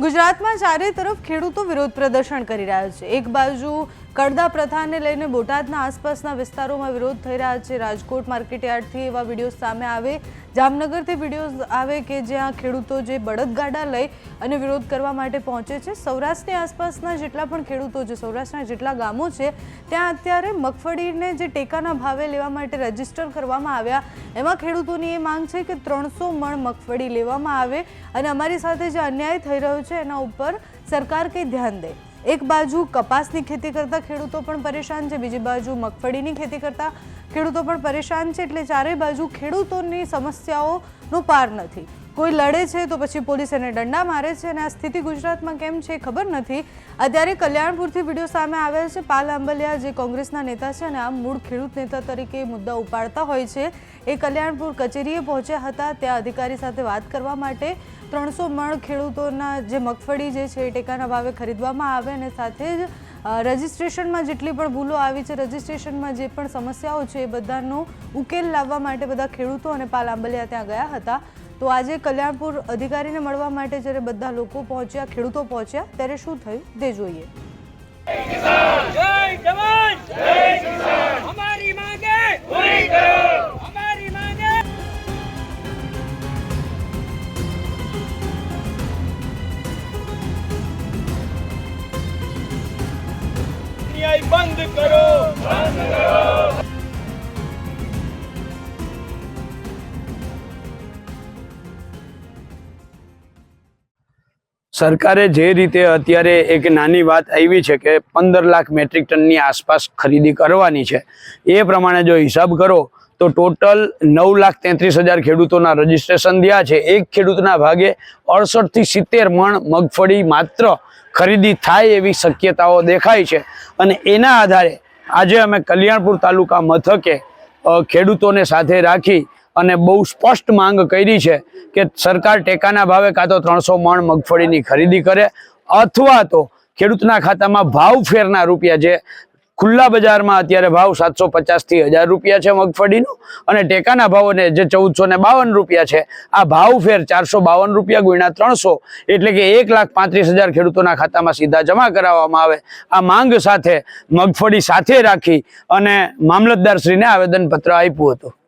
ગુજરાતમાં ચારે તરફ ખેડૂતો વિરોધ પ્રદર્શન કરી રહ્યા છે। એક બાજુ કડદા પ્રથાને લઈને બોટાદના આસપાસના વિસ્તારોમાં વિરોધ થઈ રહ્યા છે। રાજકોટ માર્કેટયાર્ડથી એવા વિડીયો સામે આવે, જામનગરથી વિડીયો આવે કે જ્યાં ખેડૂતો જે બળદગાડા લઈ અને વિરોધ કરવા માટે પહોંચે છે। સૌરાષ્ટ્રની આસપાસના જેટલા પણ ખેડૂતો છે, સૌરાષ્ટ્રના જેટલા ગામો છે, ત્યાં અત્યારે મગફળીને જે ટેકાના ભાવે લેવા માટે રજીસ્ટર કરવામાં આવ્યા, એમાં ખેડૂતોની એ માંગ છે કે 300 મણ મગફળી લેવામાં આવે અને અમારી સાથે જે અન્યાય થઈ રહ્યો છે એના ઉપર સરકાર કંઈ ધ્યાન દે। એક બાજુ કપાસની ખેતી કરતા ખેડૂતો પણ પરેશાન છે, બીજી બાજુ મગફળીની ખેતી કરતા ખેડૂતો પણ પરેશાન છે। એટલે ચારે બાજુ ખેડૂતોની સમસ્યાઓનો પાર નથી। કોઈ લડે છે તો પછી પોલીસ એને દંડા મારે છે અને આ સ્થિતિ ગુજરાતમાં કેમ છે ખબર નથી। અત્યારે કલ્યાણપુરથી વિડીયો સામે આવ્યા છે। પાલ આંબલિયા જે કોંગ્રેસના નેતા છે અને આમ મૂળ ખેડૂત નેતા તરીકે મુદ્દા ઉપાડતા હોય છે, એ કલ્યાણપુર કચેરીએ પહોંચ્યા હતા ત્યાં અધિકારી સાથે વાત કરવા માટે। 300 મણ ખેડૂતોના જે મગફળી જે છે એ ટેકાના ભાવે ખરીદવામાં આવે અને સાથે જ રજિસ્ટ્રેશનમાં જેટલી પણ ભૂલો આવી છે, રજિસ્ટ્રેશનમાં જે પણ સમસ્યાઓ છે એ બધાનો ઉકેલ લાવવા માટે બધા ખેડૂતો અને પાલ આંબલિયા ત્યાં ગયા હતા। તો આજે કલ્યાણપુર અધિકારીને મળવા માટે જ્યારે બધા લોકો પહોંચ્યા, ખેડૂતો પહોંચ્યા, ત્યારે શું થયું તે જોઈએ। જય જવાન, જય કિસાન, અમારી માંગે પૂરી કરો, અમારી માંગે। ન્યાય બંધ કરો, બંધ કરો। સરકારે જે રીતે અત્યારે એક નાની વાત આવી છે કે 15 લાખ મેટ્રિક ટનની આસપાસ ખરીદી કરવાની છે, એ પ્રમાણે જો હિસાબ કરો તો ટોટલ 9,33,000 ખેડૂતોના રજીસ્ટ્રેશન થયા છે। એક ખેડૂતના ભાગે 68 થી 70 મણ મગફળી માત્ર ખરીદી થાય એવી શક્યતાઓ દેખાય છે અને એના આધારે આજે અમે કલ્યાણપુર તાલુકા મથકે ખેડૂતોને સાથે રાખી અને બહુ સ્પષ્ટ માંગ કરી છે કે સરકાર ટેકાના ભાવે કાં તો 300 મણ મગફળીની ખરીદી કરે અથવા તો ખેડૂતના ખાતામાં ભાવ ફેરના રૂપિયા, જે ખુલ્લા બજારમાં અત્યારે ભાવ 750 થી 1000 રૂપિયા છે મગફળીનો અને ટેકાના ભાવને જે 1452 રૂપિયા છે, આ ભાવ ફેર 452 રૂપિયા ગુણ્યા 300 એટલે કે 1,35,000 ખેડૂતોના ખાતામાં સીધા જમા કરાવવામાં આવે। આ માંગ સાથે મગફળી સાથે રાખી અને મામલતદારશ્રીને આવેદનપત્ર આપ્યું હતું।